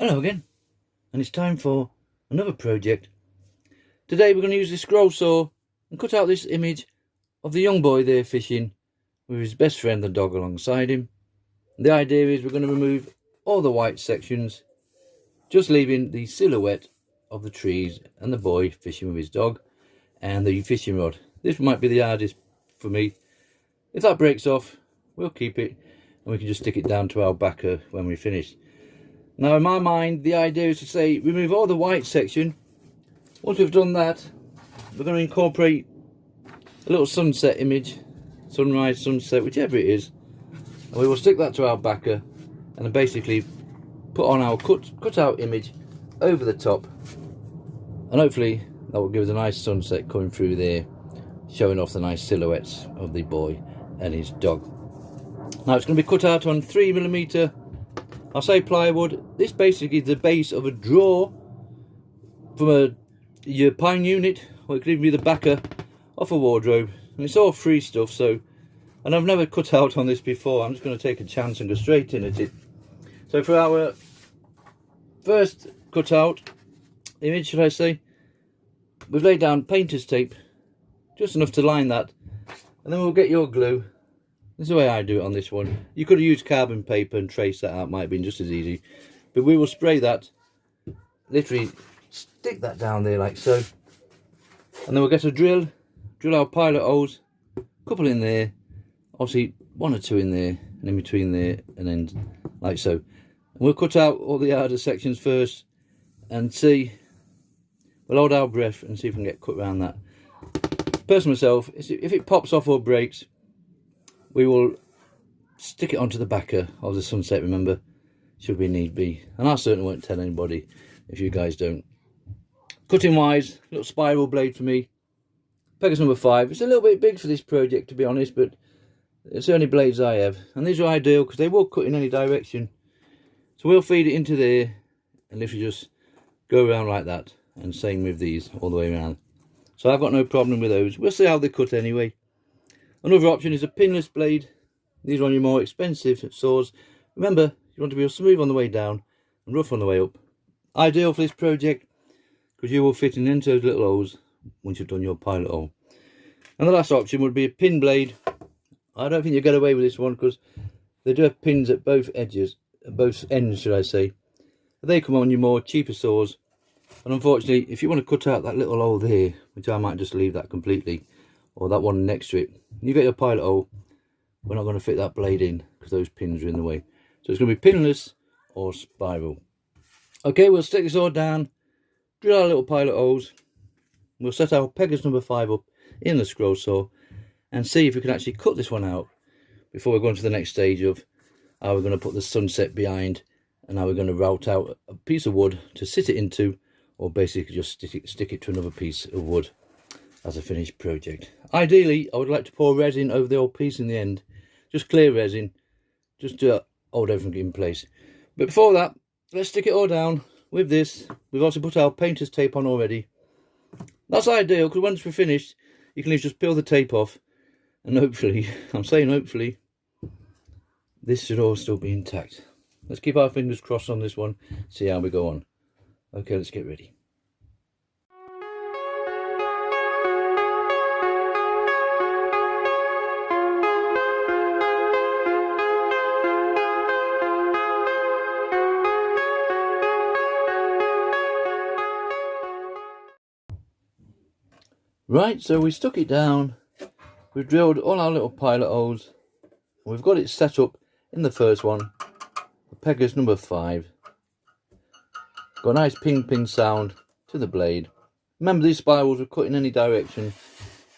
Hello again, and it's time for another project. Today we're going to use this scroll saw and cut out this image of the young boy there fishing with his best friend, the dog, alongside him. The idea is we're going to remove all the white sections, just leaving the silhouette of the trees and the boy fishing with his dog and the fishing rod. This might be the hardest for me. If that breaks off, we'll keep it and we can just stick it down to our backer when we finish. Now in my mind, the idea is to say remove all the white section. Once we've done that, we're going to incorporate a little sunset image, sunrise, sunset, whichever it is, and we will stick that to our backer and then basically put on our cut out image over the top, and hopefully that will give us a nice sunset coming through there, showing off the nice silhouettes of the boy and his dog. Now it's going to be cut out on 3mm, I'll say plywood. This basically is the base of a drawer from your pine unit, or it could even be the backer off a wardrobe, and it's all free stuff. So, and I've never cut out on this before, I'm just going to take a chance and go straight in at it. So for our first cut out image, should I say, we've laid down painter's tape, just enough to line that, and then we'll get your glue. This is the way I do it on this one. You could have used carbon paper and trace that out, might have been just as easy, but we will spray that, literally stick that down there like so, and then we'll get a drill our pilot holes, a couple in there, obviously one or two in there, and in between there, and then like so. And we'll cut out all the harder sections first and see, we'll hold our breath and see if we can get cut around that. Personally myself, if it pops off or breaks, we will stick it onto the backer of the sunset, remember, should we need be. And I certainly won't tell anybody if you guys don't. Cutting wise, little spiral blade for me, pegas number 5. It's a little bit big for this project, to be honest, but it's the only blades I have. And these are ideal because they will cut in any direction. So we'll feed it into there and literally just go around like that. And same with these all the way around. So I've got no problem with those. We'll see how they cut anyway. Another option is a pinless blade. These are on your more expensive saws. Remember, you want to be smooth on the way down and rough on the way up. Ideal for this project because you will fit into those little holes once you've done your pilot hole. And the last option would be a pin blade. I don't think you get away with this one because they do have pins at both edges, at both ends should I say. They come on your more cheaper saws. And unfortunately, if you want to cut out that little hole there, which I might just leave that completely, or that one next to it, you get your pilot hole, we're not going to fit that blade in because those pins are in the way. So it's going to be pinless or spiral. Okay, we'll stick this all down, drill our little pilot holes, we'll set our pegas number 5 up in the scroll saw and see if we can actually cut this one out before we go on to the next stage of how we're going to put the sunset behind and how we're going to route out a piece of wood to sit it into, or basically just stick it to another piece of wood as a finished project. Ideally, I would like to pour resin over the whole piece in the end, just clear resin, just to hold everything in place. But before that, let's stick it all down with this. We've also put our painter's tape on already. That's ideal because once we're finished, you can just peel the tape off, and hopefully, I'm saying hopefully, this should all still be intact. Let's keep our fingers crossed on this one, see how we go on. Okay, let's get ready. Right, so we stuck it down, we've drilled all our little pilot holes, and we've got it set up in the first one, the pegas number 5. Got a nice ping ping sound to the blade. Remember, these spirals will cut in any direction,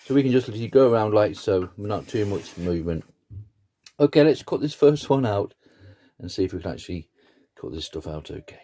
so we can just literally go around like so, with not too much movement. Okay, let's cut this first one out and see if we can actually cut this stuff out okay.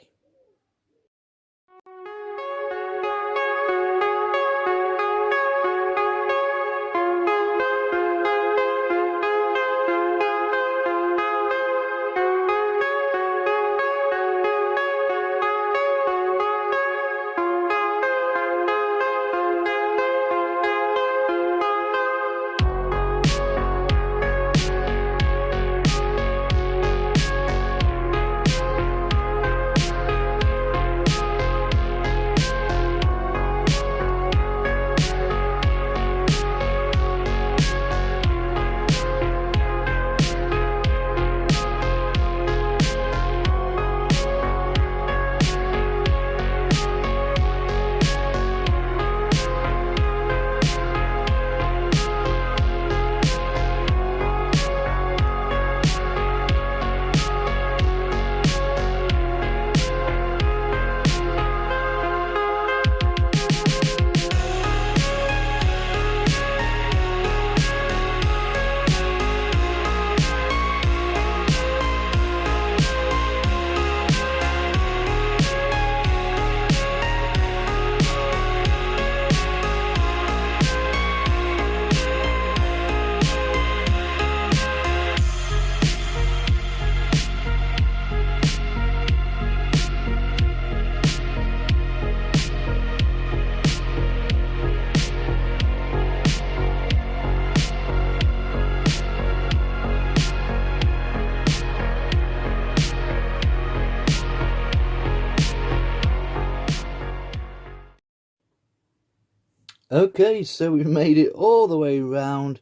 Okay, so we've made it all the way round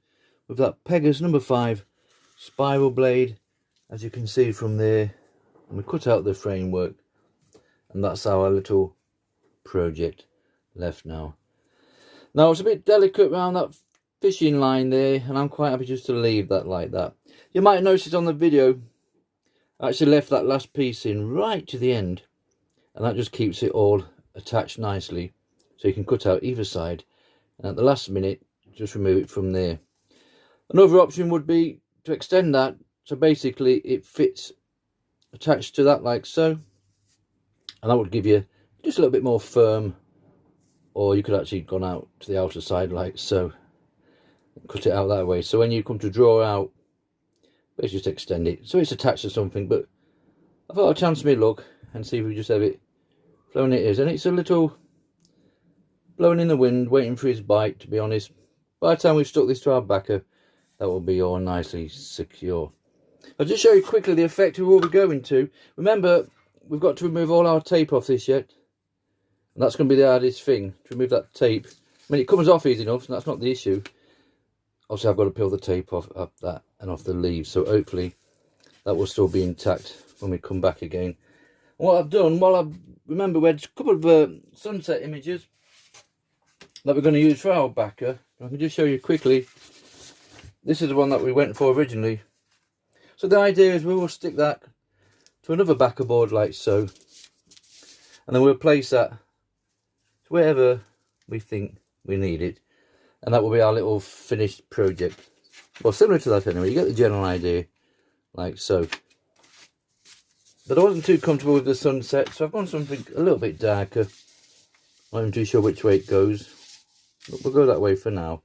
with that Pegas number 5 spiral blade, as you can see from there. And we cut out the framework, and that's our little project left now. Now it's a bit delicate around that fishing line there, and I'm quite happy just to leave that like that. You might notice on the video I actually left that last piece in right to the end, and that just keeps it all attached nicely, so you can cut out either side, and at the last minute just remove it from there. Another option would be to extend that, so basically it fits attached to that like so, and that would give you just a little bit more firm. Or you could actually gone out to the outer side like so, cut it out that way, so when you come to draw out, basically just extend it so it's attached to something. But I thought I'd chance my luck and see if we just have it flowing. It is, and it's a little blowing in the wind, waiting for his bite, to be honest. By the time we've stuck this to our backer, that will be all nicely secure. I'll just show you quickly the effect of what we're going to. Remember, we've got to remove all our tape off this yet, and that's going to be the hardest thing, to remove that tape. I mean, it comes off easy enough, so that's not the issue. Obviously I've got to peel the tape off that and off the leaves, so hopefully that will still be intact when we come back again. And what I've done, remember we had a couple of sunset images that we're going to use for our backer. I can just show you quickly. This is the one that we went for originally. So the idea is we will stick that to another backer board like so, and then we'll place that to wherever we think we need it, and that will be our little finished project. Well, similar to that anyway, you get the general idea like so. But I wasn't too comfortable with the sunset, so I've gone something a little bit darker. I'm not even too sure which way it goes, but we'll go that way for now.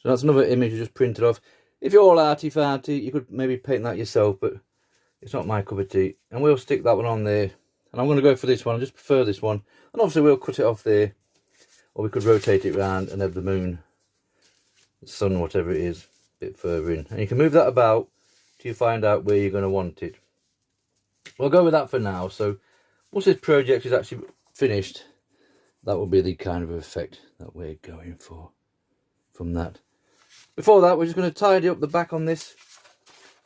So that's another image I just printed off. If you're all arty-farty, you could maybe paint that yourself, but it's not my cup of tea. And we'll stick that one on there. And I'm going to go for this one. I just prefer this one. And obviously we'll cut it off there, or we could rotate it round and have the moon, the sun, whatever it is, a bit further in. And you can move that about till you find out where you're going to want it. We'll go with that for now. So once this project is actually finished, that will be the kind of effect that we're going for from that. Before that, we're just going to tidy up the back on this.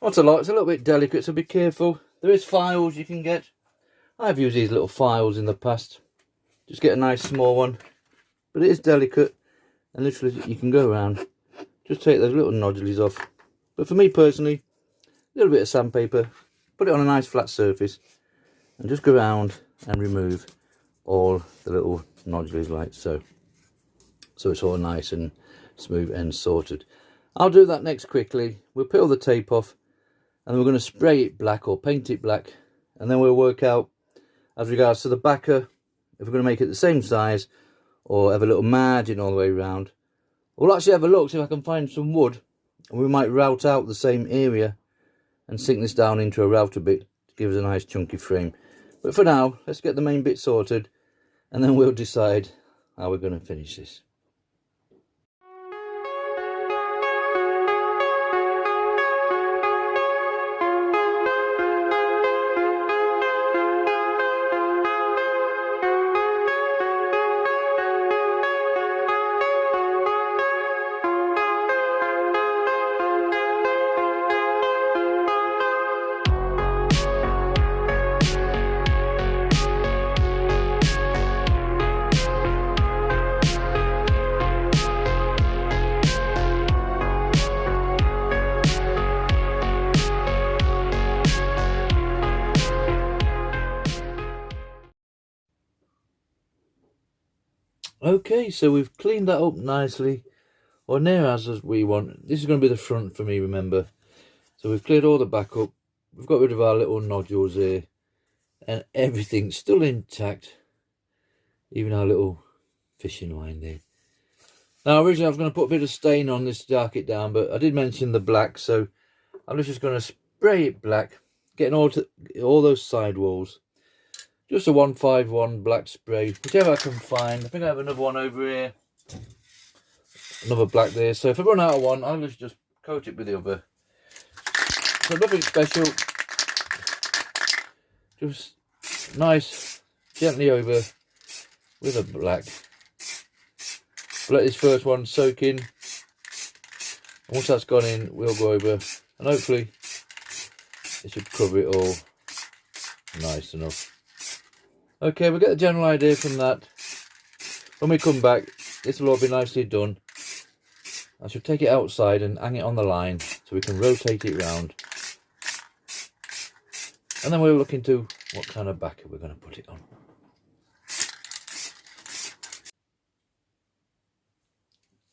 Not a lot, it's a little bit delicate, so be careful. There is files you can get. I've used these little files in the past. Just get a nice small one. But it is delicate, and literally you can go around, just take those little nodules off. But for me personally, a little bit of sandpaper, put it on a nice flat surface, and just go around and remove all the little nodules like so. So it's all nice and smooth and sorted. I'll do that next quickly. We'll peel the tape off, and then we're going to spray it black or paint it black, and then we'll work out as regards to the backer if we're going to make it the same size or have a little margin all the way around. We'll actually have a look, see if I can find some wood, and we might route out the same area and sink this down into a router bit to give us a nice chunky frame. But for now, let's get the main bit sorted, and then we'll decide how we're going to finish this. Okay, so we've cleaned that up nicely, or near as we want. This is going to be the front for me, remember. So we've cleared all the back up. We've got rid of our little nodules here, and everything's still intact, even our little fishing line there. Now originally I was going to put a bit of stain on this to dark it down, but I did mention the black, so I'm just going to spray it black, getting all those side walls. Just a 151 black spray, whichever I can find. I think I have another one over here, another black there. So if I run out of one, I'll just coat it with the other. So nothing special, just nice, gently over with a black. let this first one soak in. And once that's gone in, we'll go over, and hopefully it should cover it all nice enough. Okay, we'll get the general idea from that. When we come back, this will all be nicely done. I should take it outside and hang it on the line so we can rotate it round. And then we'll look into what kind of backer we're going to put it on.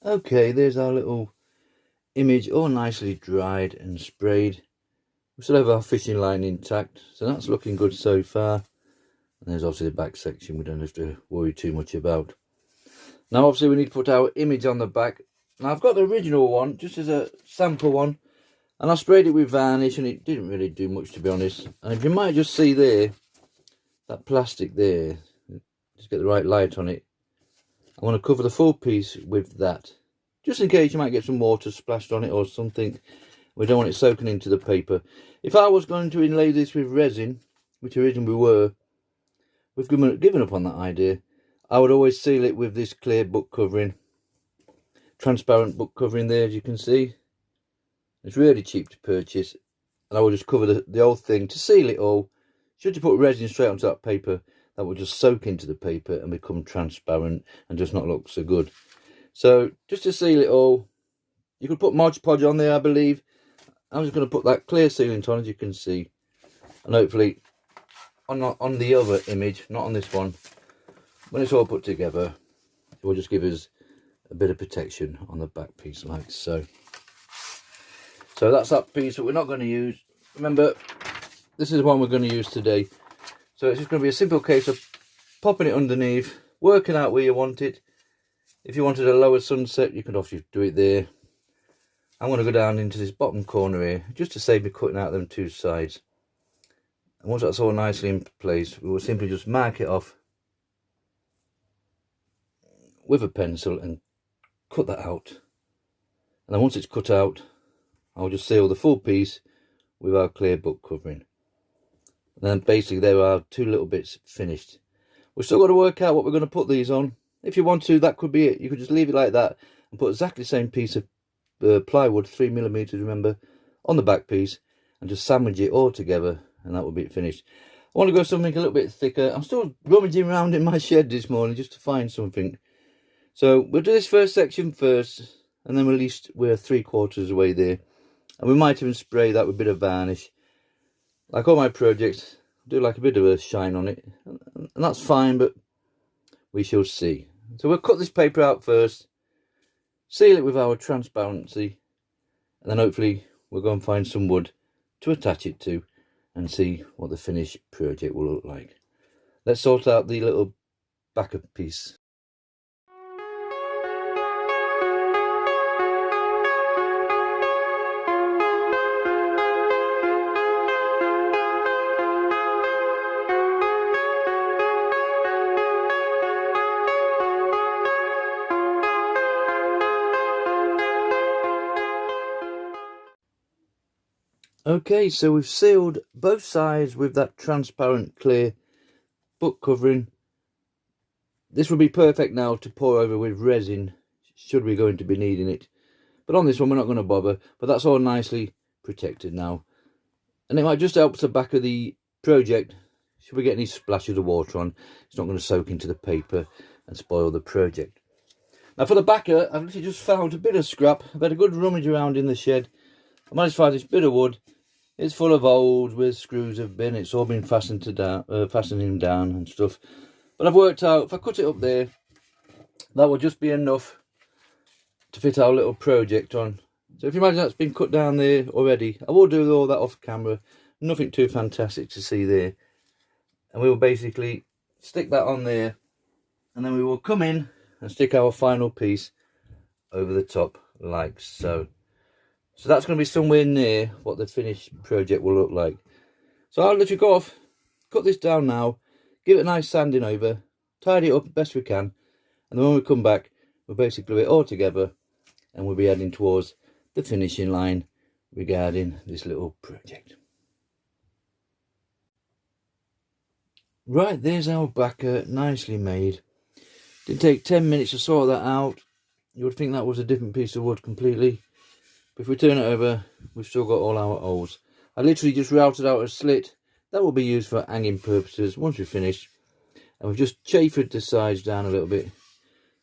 Okay, there's our little image all nicely dried and sprayed. We still have our fishing line intact, so that's looking good so far. And there's obviously the back section we don't have to worry too much about. Now obviously we need to put our image on the back. Now I've got the original one just as a sample one, and I sprayed it with varnish and it didn't really do much, to be honest. And if you might just see there, that plastic there, just get the right light on it. I want to cover the full piece with that, just in case you might get some water splashed on it or something. We don't want it soaking into the paper. If I was going to inlay this with resin, which originally we were, we've given up on that idea. I would always seal it with this clear book covering, transparent book covering there, as you can see. It's really cheap to purchase, and I will just cover the whole thing to seal it all. Should you put resin straight onto that paper, that will just soak into the paper and become transparent and just not look so good. So just to seal it all, you could put Mod Podge on there, I believe. I'm just going to put that clear sealant on, as you can see, and hopefully on the other image, not on this one, when it's all put together, it will just give us a bit of protection on the back piece like so. So that's that piece that we're not going to use. Remember, this is the one we're going to use today. So it's just going to be a simple case of popping it underneath, working out where you want it. If you wanted a lower sunset, you could obviously do it there. I'm going to go down into this bottom corner here, just to save me cutting out them two sides. And once that's all nicely in place, we will simply just mark it off with a pencil and cut that out. And then once it's cut out, I'll just seal the full piece with our clear book covering. And then basically there are two little bits finished. We've still got to work out what we're going to put these on. If you want to, that could be it. You could just leave it like that and put exactly the same piece of plywood, 3mm, remember, on the back piece, and just sandwich it all together, and that will be it finished. I want to go something a little bit thicker. I'm still rummaging around in my shed this morning just to find something. So we'll do this first section first, and then at least we're 3/4 away there. And we might even spray that with a bit of varnish. Like all my projects, I do like a bit of a shine on it, and that's fine, but we shall see. So we'll cut this paper out first, seal it with our transparency, and then hopefully we'll go and find some wood to attach it to and see what the finished project will look like. Let's sort out the little backer piece. Okay, so we've sealed both sides with that transparent clear book covering. This will be perfect now to pour over with resin, should we going to be needing it. But on this one we're not going to bother, but that's all nicely protected now. And it might just help the back of the project. Should we get any splashes of water on, it's not going to soak into the paper and spoil the project. Now for the backer, I've literally just found a bit of scrap. I've had a good rummage around in the shed. I managed to find this bit of wood. It's full of holes where screws have been. It's all been fastening down and stuff. But I've worked out, if I cut it up there, that will just be enough to fit our little project on. So if you imagine that's been cut down there already, I will do all that off camera. Nothing too fantastic to see there. And we will basically stick that on there. And then we will come in and stick our final piece over the top like so. So that's going to be somewhere near what the finished project will look like. So I'll let you go off, cut this down now, give it a nice sanding over, tidy it up best we can, and then when we come back, we'll basically glue it all together, and we'll be heading towards the finishing line regarding this little project. Right, there's our backer, nicely made. Didn't take 10 minutes to sort that out. you would think that was a different piece of wood completely. But if we turn it over, we've still got all our holes. I literally just routed out a slit. That will be used for hanging purposes once we've finished. And we've just chamfered the sides down a little bit,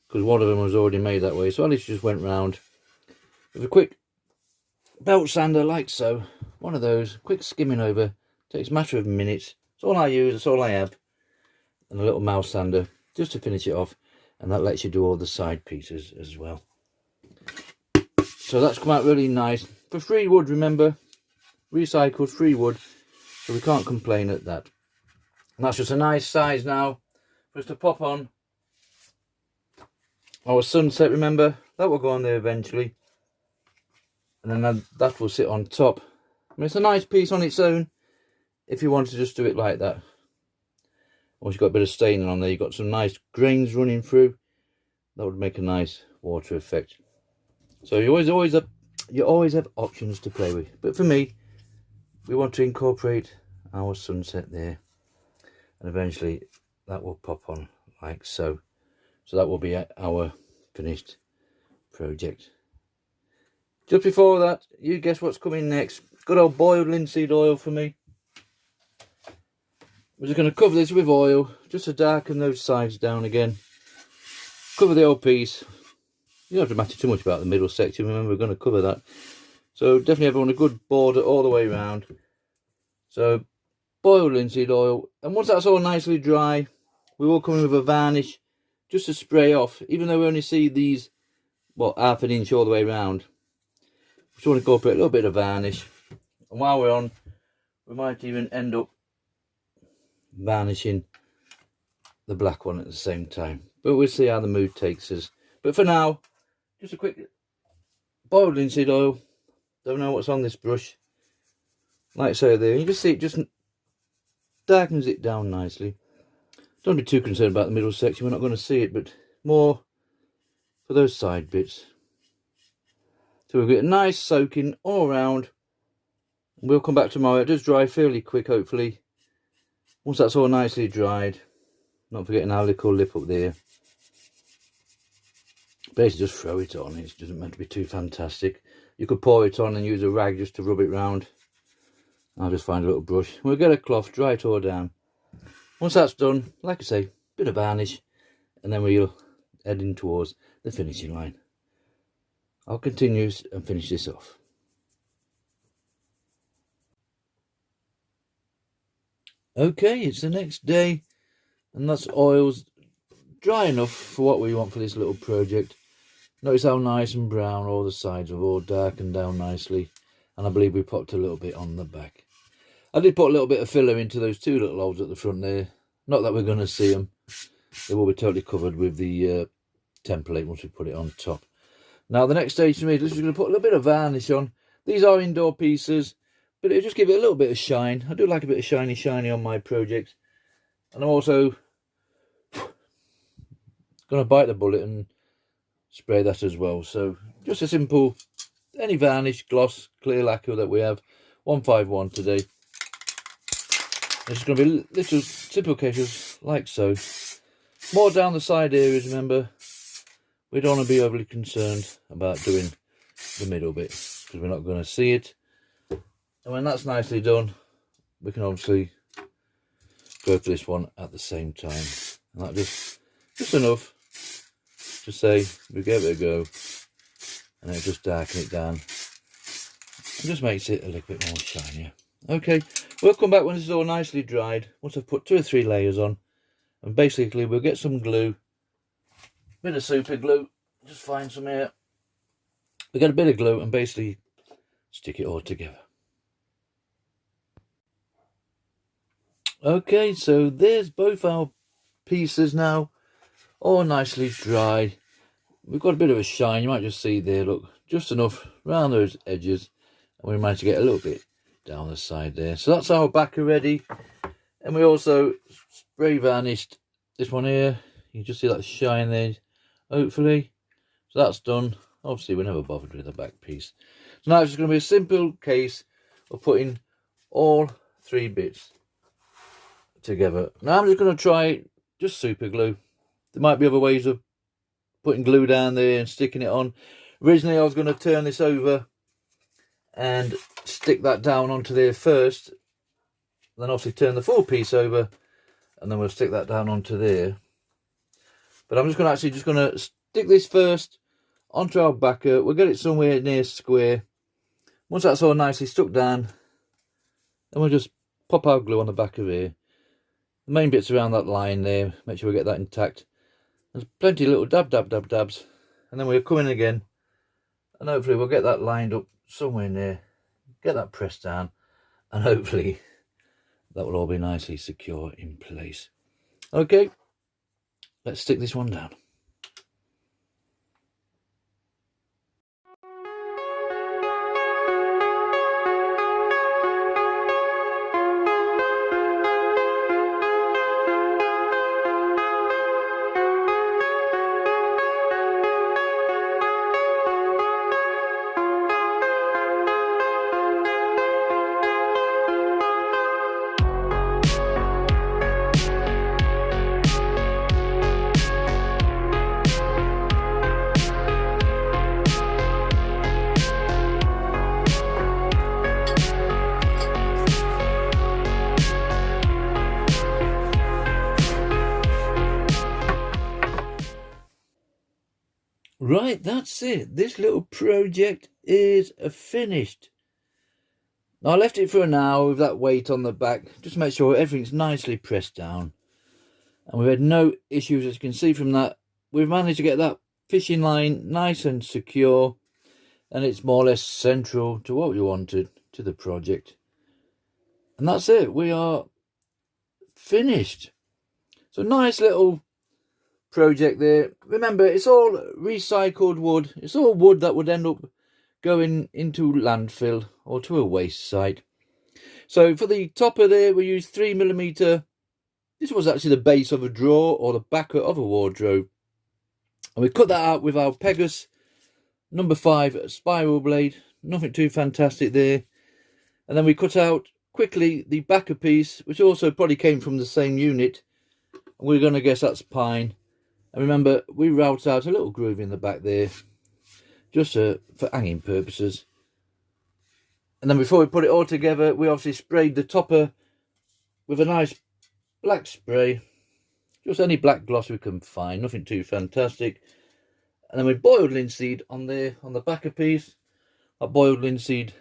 because one of them was already made that way. So I literally just went round with a quick belt sander like so. One of those, quick skimming over. Takes a matter of minutes. It's all I use, it's all I have. And a little mouse sander just to finish it off. And that lets you do all the side pieces as well. So that's come out really nice. For free wood, remember. Recycled free wood. So we can't complain at that. And that's just a nice size now for us to pop on our sunset, remember. That will go on there eventually. And then that will sit on top. I mean, it's a nice piece on its own if you want to just do it like that. Once you've got a bit of staining on there, you've got some nice grains running through. That would make a nice water effect. So you always have options to play with. But for me, we want to incorporate our sunset there. And eventually that will pop on like so. So that will be our finished project. Just before that, you guess what's coming next. Good old boiled linseed oil for me. We're just going to cover this with oil, just to darken those sides down again. Cover the whole piece. You don't have to matter too much about the middle section, remember we're going to cover that. So definitely everyone a good border all the way around. So boiled linseed oil, and once that's all nicely dry, we will come in with a varnish just to spray off, even though we only see these, what, half an inch all the way around. Just want to incorporate a little bit of varnish, and while we're on, we might even end up varnishing the black one at the same time, but we'll see how the mood takes us. But for now, just a quick boiled linseed oil. Don't know what's on this brush, like so there, you just see it just darkens it down nicely. Don't be too concerned about the middle section, we're not going to see it, but more for those side bits. So we'll get a nice soaking all around. We'll come back tomorrow. It does dry fairly quick, hopefully. Once that's all nicely dried, not forgetting our little lip up there. Basically just throw it on, it doesn't meant to be too fantastic. You could pour it on and use a rag just to rub it round. I'll just find a little brush. We'll get a cloth, dry it all down. Once that's done, like I say, bit of varnish, and then we'll head in towards the finishing line. I'll continue and finish this off. Okay, it's the next day, and that's oil's dry enough for what we want for this little project. Notice how nice and brown all the sides have all darkened down nicely, and I believe we popped a little bit on the back. I did put a little bit of filler into those two little holes at the front there. Not that we're going to see them. They will be totally covered with the template once we put it on top. Now the next stage for me is just going to put a little bit of varnish on. These are indoor pieces, but it'll just give it a little bit of shine. I do like a bit of shiny on my projects. And I'm also going to bite the bullet and spray that as well. So just a simple, any varnish, gloss, clear lacquer that we have, 151 today. It's going to be little simple cases like so. More down the side areas, remember. We don't want to be overly concerned about doing the middle bit, because we're not going to see it. And when that's nicely done, we can obviously go for this one at the same time. And that just enough to say we gave it a go, and then just darken it down. It just makes it a little bit more shinier. Okay, we'll come back when this is all nicely dried, once I've put 2 or 3 layers on, and basically we'll get some glue, bit of super glue, just find some here. We get a bit of glue and basically stick it all together. Okay, so there's both our pieces now, all nicely dried. We've got a bit of a shine, you might just see there, look, just enough around those edges, and we managed to get a little bit down the side there. So that's our backer ready, and we also spray varnished this one here. You can just see that shine there, hopefully. So that's done. Obviously we never bothered with the back piece. So now it's just going to be a simple case of putting all 3 bits together. Now I'm just going to try just super glue. There might be other ways of putting glue down there and sticking it on. Originally I was going to turn this over and stick that down onto there first, then obviously turn the full piece over, and then we'll stick that down onto there. But I'm just going to stick this first onto our backer. We'll get it somewhere near square. Once that's all nicely stuck down, then we'll just pop our glue on the back of here. The main bits around that line there, make sure we get that intact. There's plenty of little dabs, and then we'll come in again, and hopefully we'll get that lined up somewhere near, get that pressed down, and hopefully that will all be nicely secure in place. Okay, let's stick this one down. Right, that's it. This little project is finished. Now, I left it for an hour with that weight on the back, just to make sure everything's nicely pressed down. And we've had no issues, as you can see from that. We've managed to get that fishing line nice and secure, and it's more or less central to what we wanted to the project. And that's it. We are finished. So nice little project there. Remember, it's all recycled wood. It's all wood that would end up going into landfill or to a waste site. So for the topper there, we used 3mm. This was actually the base of a drawer or the backer of a wardrobe, and we cut that out with our Pegas number 5 spiral blade. Nothing too fantastic there. And then we cut out quickly the backer piece, which also probably came from the same unit, and we're going to guess that's pine. And remember, we routed out a little groove in the back there, just for hanging purposes. And then before we put it all together, we obviously sprayed the topper with a nice black spray. Just any black gloss we can find, nothing too fantastic. And then we boiled linseed on there, on the backer piece. That boiled linseed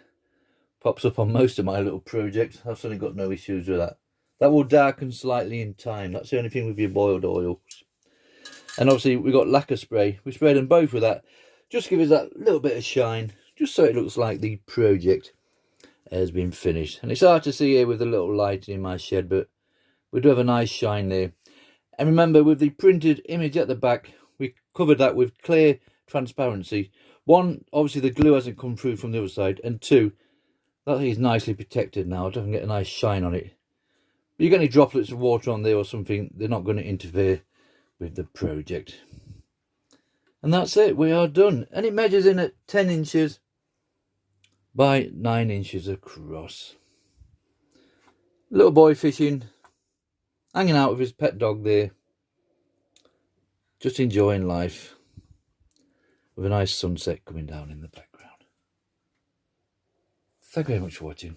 pops up on most of my little projects. I've certainly got no issues with that. That will darken slightly in time. That's the only thing with your boiled oils. And obviously we got lacquer spray. We sprayed them both with that. Just to give us that little bit of shine, just so it looks like the project has been finished. And it's hard to see here with the little light in my shed, but we do have a nice shine there. And remember, with the printed image at the back, we covered that with clear transparency. One, obviously the glue hasn't come through from the other side, and two, that is nicely protected now. It doesn't get a nice shine on it. But you get any droplets of water on there or something, they're not going to interfere with the project. And that's it, we are done. And it measures in at 10 inches by 9 inches across. Little boy fishing, hanging out with his pet dog there, just enjoying life, with a nice sunset coming down in the background. Thank you very much for watching.